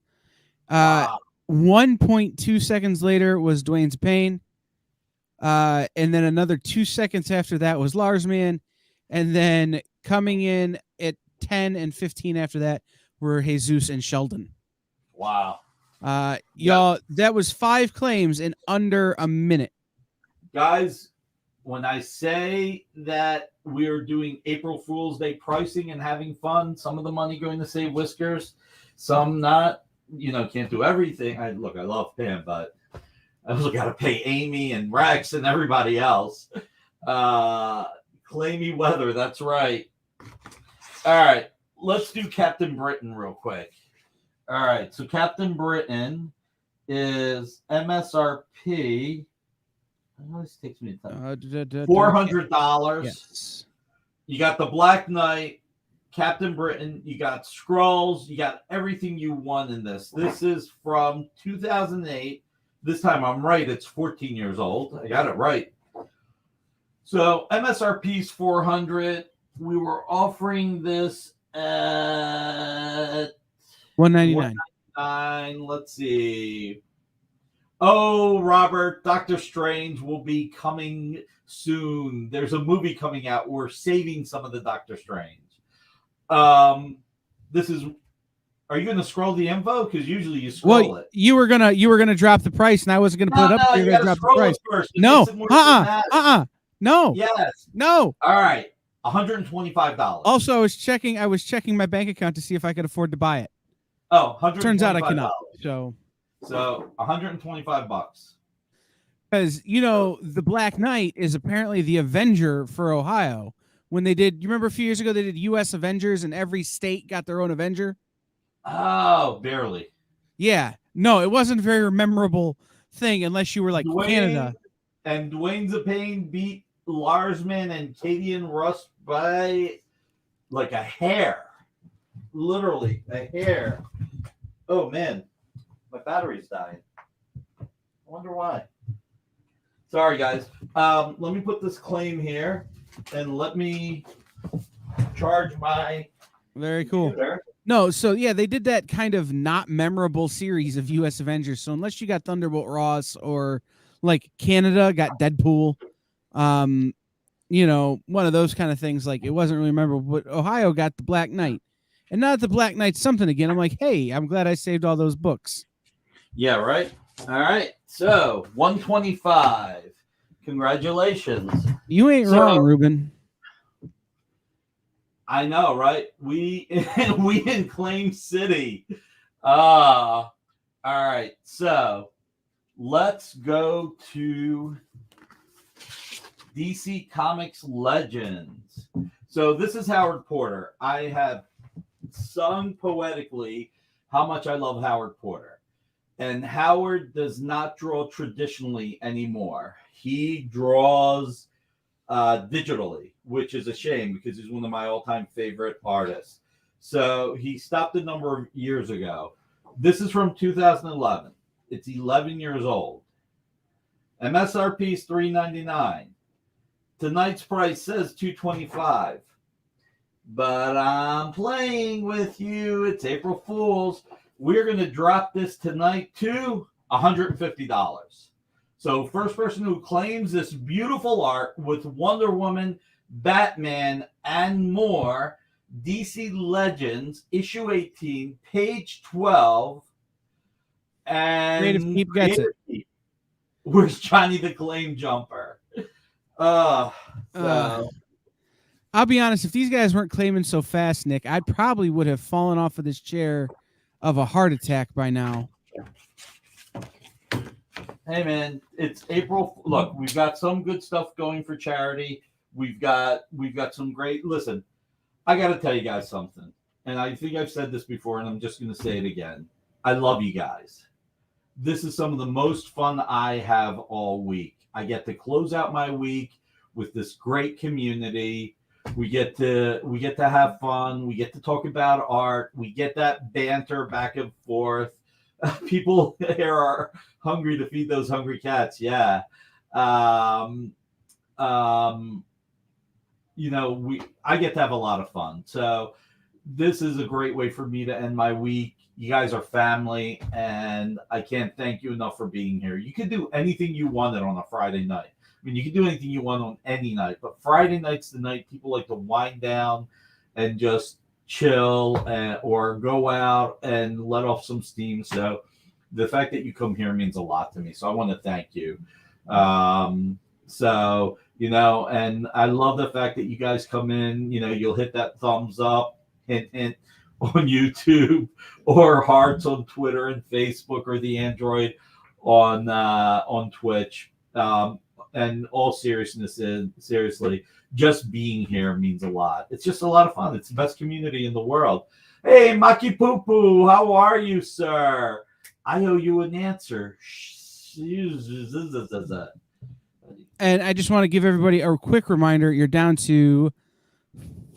1.2 seconds later was Dwayne Zapane. And then another 2 seconds after that was Larsman. And then coming in at 10 and 15 after that were Jesus and Sheldon. Wow. Y'all, that was 5 claims in under a minute. Guys, when I say that we're doing April Fool's Day pricing and having fun, some of the money going to save Whiskers, some not, can't do everything. I love Pam, but I also got to pay Amy and Rex and everybody else. Claimy Weather, that's right. All right, let's do Captain Britain real quick. All right, so Captain Britain is MSRP. This takes me time. $400. Yes. You got the Black Knight, Captain Britain. You got Skrulls. You got everything you want in this. This is from 2008. This time I'm right. It's 14 years old. I got it right. So MSRP is $400. We were offering this at $199. Let's see. Oh, Robert, Doctor Strange will be coming soon. There's a movie coming out. We're saving some of the Doctor Strange. This is. Are you going to scroll the info? Because usually you scroll it. You were gonna drop the price, and I wasn't gonna put it up. You got to drop the price first. No. No. Yes. No. All right. $125. Also, I was checking my bank account to see if I could afford to buy it. Oh, turns out I $125. cannot. So $125. Because, the Black Knight is apparently the Avenger for Ohio. When they did, you remember a few years ago, they did U.S. Avengers and every state got their own Avenger? Oh, barely. Yeah. No, it wasn't a very memorable thing unless you were like Canada. And Dwayne Zapane beat Larsman and Katie and Russ by like a hair. Literally a hair. Oh, man. My battery's dying. I wonder why. Sorry, guys. Let me put this claim here and let me charge my Very cool. computer. No, so yeah, they did that kind of not memorable series of U.S. Avengers. So unless you got Thunderbolt Ross or like Canada got Deadpool, one of those kind of things, like it wasn't really memorable. But Ohio got the Black Knight. And now that the Black Knight's something again, I'm like, hey, I'm glad I saved all those books. Yeah, right. All right. So 125. Congratulations. You ain't wrong, Ruben. I know, right? We in Claim City. All right. So let's go to DC Comics Legends. So this is Howard Porter. I have sung poetically how much I love Howard Porter. And Howard does not draw traditionally anymore. He draws digitally, which is a shame because he's one of my all-time favorite artists. So he stopped a number of years ago. This is from 2011. It's 11 years old. MSRP is $3.99. Tonight's price says $2.25. But I'm playing with you. It's April Fool's. We're going to drop this tonight to $150. So first person who claims this beautiful art with Wonder Woman, Batman, and more, DC Legends, issue 18, page 12, and Creative Keep gets it. Where's Johnny the Claim Jumper? I'll be honest, if these guys weren't claiming so fast, Nick, I probably would have fallen off of this chair of a heart attack by now. Hey man, it's April. Look, we've got some good stuff going for charity. We've got some great. Listen, I got to tell you guys something, and I think I've said this before, and I'm just going to say it again. I love you guys. This is some of the most fun I have all week. I get to close out my week with this great community. We get to have fun. We get to talk about art. We get that banter back and forth. People here are hungry to feed those hungry cats. Yeah. I get to have a lot of fun. So this is a great way for me to end my week. You guys are family, and I can't thank you enough for being here. You can do anything you wanted on a Friday night. I mean, you can do anything you want on any night, but Friday night's the night people like to wind down and just chill or go out and let off some steam. So the fact that you come here means a lot to me. So I want to thank you. And I love the fact that you guys come in, you'll hit that thumbs up, hint on YouTube, or hearts on Twitter and Facebook, or the Android on Twitch. And all seriousness, seriously, just being here means a lot. It's just a lot of fun. It's the best community in the world. Hey, Maki Poo Poo, how are you, sir? I owe you an answer. And I just want to give everybody a quick reminder. You're down to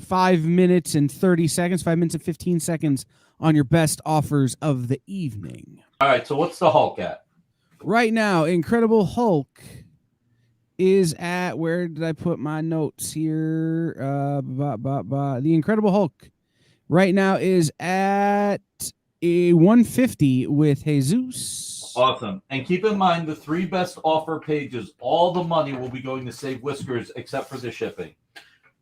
5 minutes and 30 seconds, 5 minutes and 15 seconds on your best offers of the evening. All right, so what's the Hulk at? Right now, Incredible Hulk is at, where did I put my notes here? The Incredible Hulk right now is at a 150 with Jesus. Awesome. And keep in mind the 3 best offer pages, all the money will be going to Save Whiskers except for the shipping.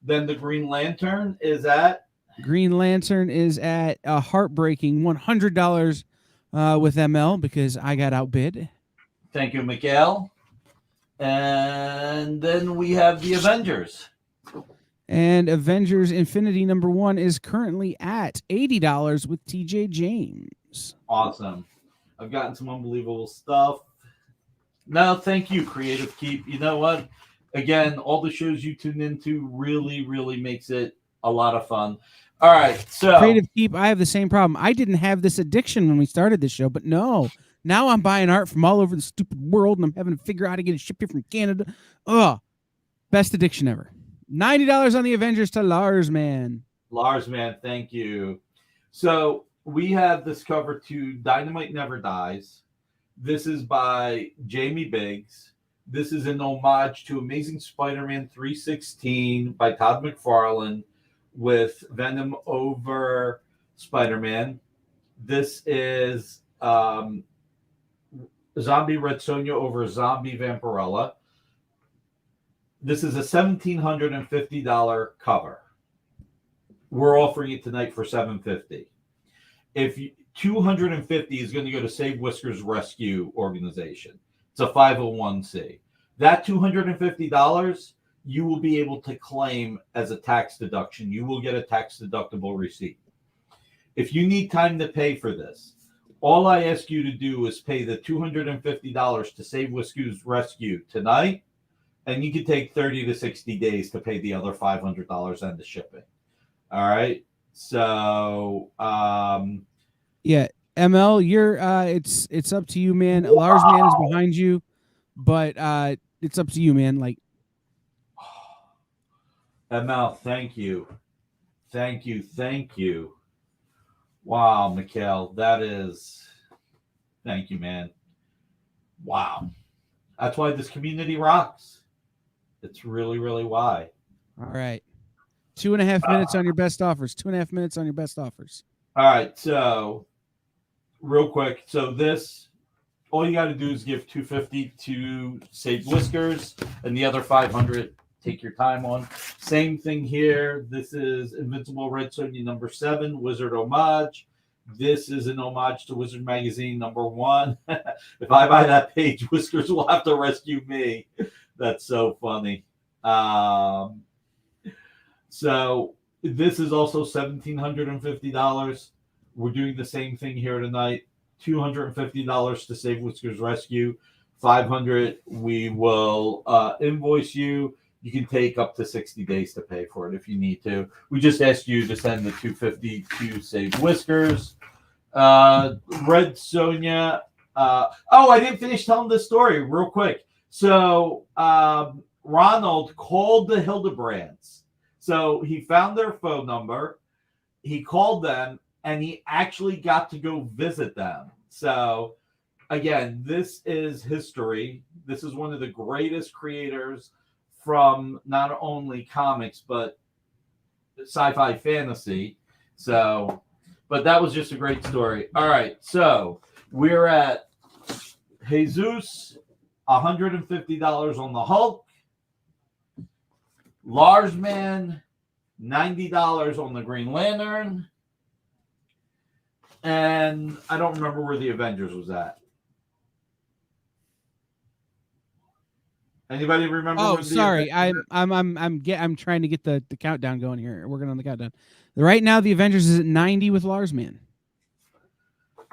Then the Green Lantern is at a heartbreaking $100 with ML because I got outbid. Thank you, Miguel. And then we have the Avengers. And Avengers Infinity #1 is currently at $80 with TJ James. Awesome. I've gotten some unbelievable stuff. No, thank you, Creative Keep. You know what? Again, all the shows you tune into really, really makes it a lot of fun. All right, so Creative Keep, I have the same problem. I didn't have this addiction when we started this show, but no. Now I'm buying art from all over the stupid world, and I'm having to figure out how to get it shipped here from Canada. Ugh. Best addiction ever. $90 on the Avengers to Lars Man. Lars Man, thank you. So we have this cover to Dynamite Never Dies. This is by Jamie Biggs. This is an homage to Amazing Spider-Man 316 by Todd McFarlane with Venom over Spider-Man. This is Zombie Red Sonja over Zombie Vampirella. This is a $1,750 cover. We're offering it tonight for $750. If you, $250 is going to go to Save Whiskers Rescue Organization. It's a 501c. That $250 you will be able to claim as a tax deduction. You will get a tax deductible receipt. If you need time to pay for this, all I ask you to do is pay the $250 to Save Whiskers Rescue tonight, and you can take 30 to 60 days to pay the other $500 and the shipping. All right. So, yeah, ML, you're it's up to you, man. Wow. Lars Man is behind you, but it's up to you, man. Like, ML, thank you. Thank you. Wow, Mikhail, that is, thank you, man. Wow. That's why this community rocks. It's really, really why. All right. 2.5 minutes on your best offers. 2.5 minutes on your best offers. All right. So real quick. So this, all you got to do is give $250 to Save Whiskers, and the other $500, take your time on. Same thing here. This is Invincible Red Sonja #7, Wizard Homage. This is an homage to Wizard Magazine #1. If I buy that page, Whiskers will have to rescue me. That's so funny. So this is also $1,750. We're doing the same thing here tonight. $250 to Save Whiskers Rescue. $500 we will invoice you. You can take up to 60 days to pay for it if you need to. We just ask you to send the $250 to Save Whiskers. Red Sonja. I didn't finish telling this story real quick. So Ronald called the Hildebrands. So he found their phone number. He called them, and he actually got to go visit them. So again, this is history. This is one of the greatest creators from not only comics, but sci-fi fantasy. So, but that was just a great story. All right. So we're at Jesus, $150 on the Hulk. Lars Man, $90 on the Green Lantern. And I don't remember where the Avengers was at. Anybody remember? Oh, sorry. I'm trying to get the countdown going here. Working on the countdown. Right now, the Avengers is at 90 with Lars Man.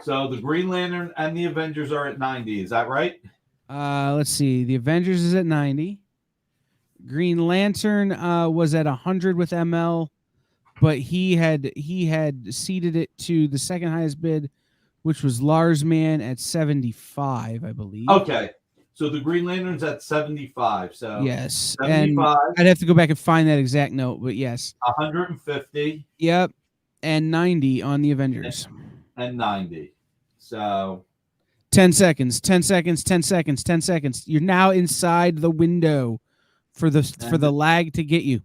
So the Green Lantern and the Avengers are at 90. Is that right? Let's see. The Avengers is at 90. Green Lantern was at 100 with ML, but he had ceded it to the second highest bid, which was Lars Man at 75, I believe. Okay. So the Green Lantern's at 75. So yes, 75. And I'd have to go back and find that exact note, but yes, 150. Yep, and 90 on the Avengers. And 90. So 10 seconds, 10 seconds, 10 seconds, 10 seconds. You're now inside the window for the lag to get you.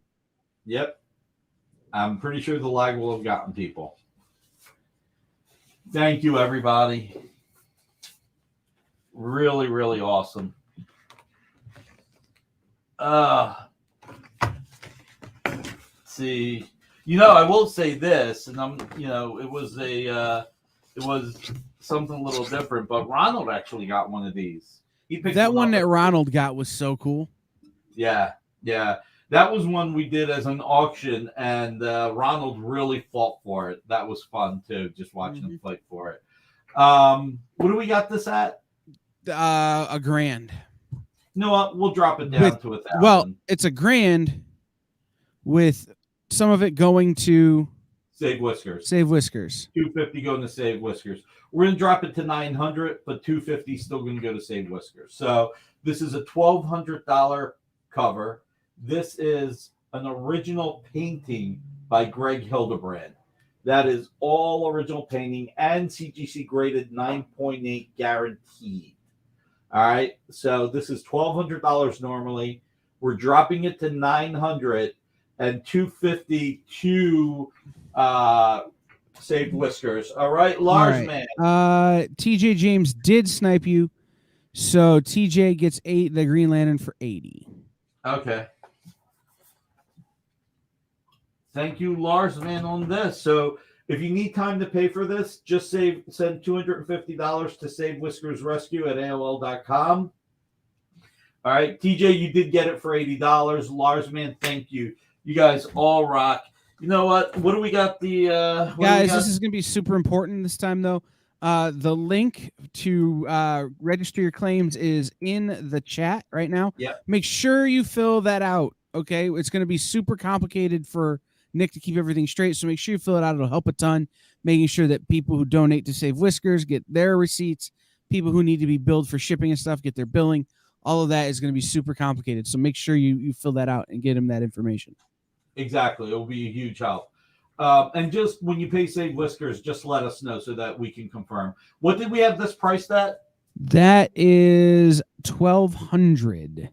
Yep. I'm pretty sure the lag will have gotten people. Thank you, everybody. Really, really awesome. See, I will say this, and it was something a little different, but Ronald actually got one of these. He picked that one that Ronald got was so cool. Yeah. That was one we did as an auction, and Ronald really fought for it. That was fun too, just watching him fight for it. What do we got this at? $1,000. You know what? We'll drop it down to $1,000. Well, it's $1,000 with some of it going to Save Whiskers. Save Whiskers. $250 going to Save Whiskers. We're going to drop it to $900, but $250 still going to go to Save Whiskers. So this is a $1,200 cover. This is an original painting by Greg Hildebrand. That is all original painting and CGC graded 9.8 guaranteed. All right. So this is $1,200 normally. We're dropping it to $900 and $250 to Save Whiskers. All right, Lars, man. TJ James did snipe you, so TJ gets the Green Lantern for $80. Okay. Thank you, Lars, man, on this. So if you need time to pay for this, just send $250 to Save Whiskers Rescue at AOL.com. All right, TJ, you did get it for $80. Lars, man, thank you. You guys all rock. You know what? What do we got? Guys, this is going to be super important this time, though. The link to register your claims is in the chat right now. Yeah. Make sure you fill that out. Okay, it's going to be super complicated for Nick to keep everything straight, so make sure you fill it out. It'll help a ton. Making sure that people who donate to Save Whiskers get their receipts. People who need to be billed for shipping and stuff get their billing. All of that is going to be super complicated. So make sure you fill that out and get them that information. Exactly. It'll be a huge help. And just when you pay Save Whiskers, just let us know so that we can confirm. What did we have this priced at? That is $1,200.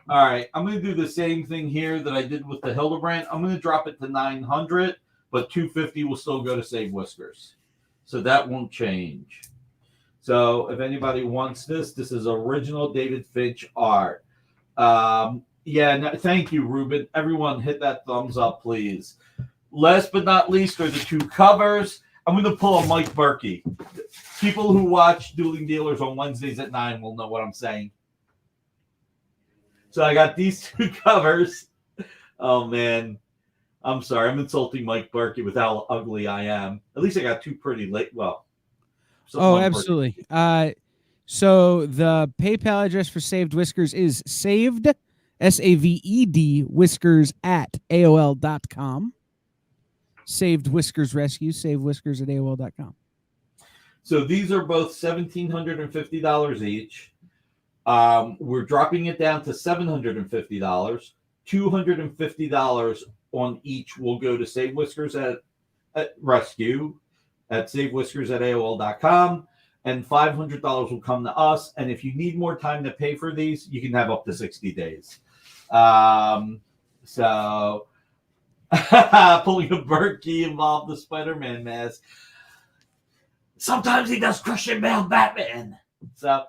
All right. I'm going to do the same thing here that I did with the Hildebrand. I'm going to drop it to $900, but $250 will still go to Save Whiskers. So that won't change. So if anybody wants this is original David Finch art. Thank you, Ruben. Everyone hit that thumbs up, please. Last but not least are the two covers. I'm going to pull a Mike Berkey. People who watch Dueling Dealers on Wednesdays at 9 will know what I'm saying. So I got these two covers. Oh, man. I'm sorry. I'm insulting Mike Berkey with how ugly I am. At least I got two pretty late. Well. Oh, absolutely. So the PayPal address for Saved Whiskers is saved, SAVED, whiskers at AOL.com. Saved Whiskers Rescue, Save Whiskers at AOL.com. So these are both $1,750 each. We're dropping it down to $750. $250 on each will go to Save Whiskers at Rescue at Save Whiskers at AOL.com. And $500 will come to us. And if you need more time to pay for these, you can have up to 60 days. Pulling a Berkey involved the Spider-Man mask. Sometimes he does Christian Bale Batman. So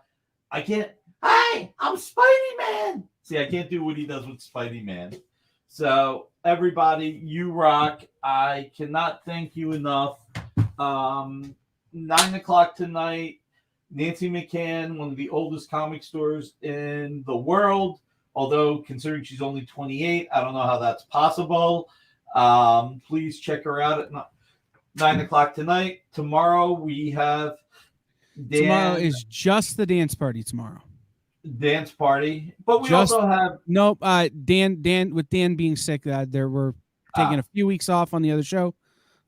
I can't. Hi, I'm Spidey-Man. See, I can't do what he does with Spidey-Man. So everybody, you rock. I cannot thank you enough. 9:00 tonight, Nancy McCann, one of the oldest comic stores in the world. Although, considering she's only 28, I don't know how that's possible. Please check her out at 9:00 tonight. Tomorrow we have Dan. Tomorrow is just the dance party tomorrow. Dance party, but we also have Dan with Dan being sick. We're taking a few weeks off on the other show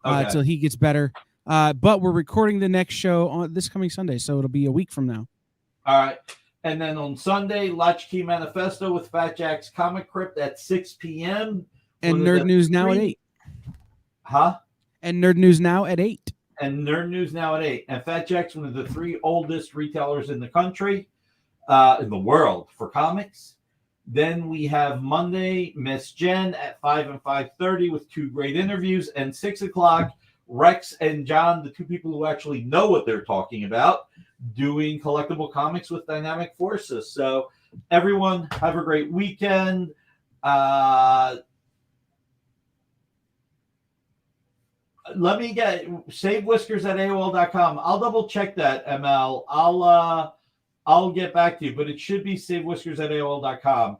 until he gets better. But we're recording the next show on this coming Sunday, so it'll be a week from now. All right. And then on Sunday, Latchkey Manifesto with Fat Jack's Comic Crypt at 6 p.m. And Nerd News Now at 8. Huh? And Nerd News Now at 8. And Nerd News Now at 8. And Fat Jack's one of the 3 oldest retailers in the country, in the world for comics. Then we have Monday, Miss Jen at 5 and 5:30 with 2 great interviews. And 6 o'clock, Rex and John, the 2 people who actually know what they're talking about, doing collectible comics with Dynamic Forces. So everyone have a great weekend. Let me get Save Whiskers at AOL.com. I'll double check that, ML. I'll get back to you, but it should be Save Whiskers at AOL.com.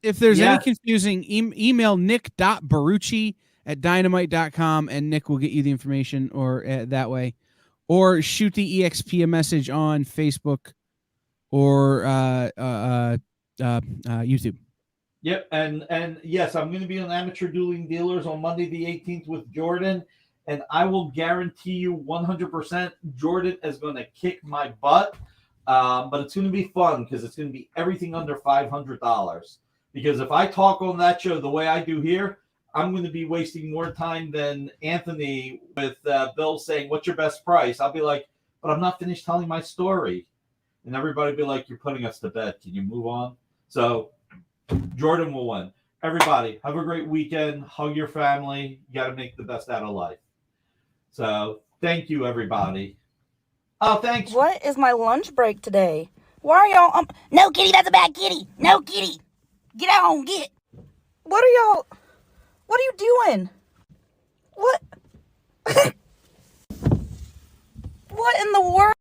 If there's any confusing, email nick.barucci@dynamite.com and Nick will get you the information or that way. Or shoot the EXP a message on Facebook or YouTube. Yep, and yes, I'm going to be on Amateur Dueling Dealers on Monday the 18th with Jordan, and I will guarantee you 100% Jordan is going to kick my butt, but it's going to be fun because it's going to be everything under $500. Because if I talk on that show the way I do here, I'm going to be wasting more time than Anthony with Bill saying, "What's your best price?" I'll be like, "But I'm not finished telling my story," and everybody will be like, "You're putting us to bed. Can you move on?" So Jordan will win. Everybody, have a great weekend. Hug your family. You got to make the best out of life. So thank you, everybody. Oh, thanks. What is my lunch break today? Why are y'all... No, kitty, that's a bad kitty. No, kitty. Get on, get. What are y'all... What are you doing? What? What in the world?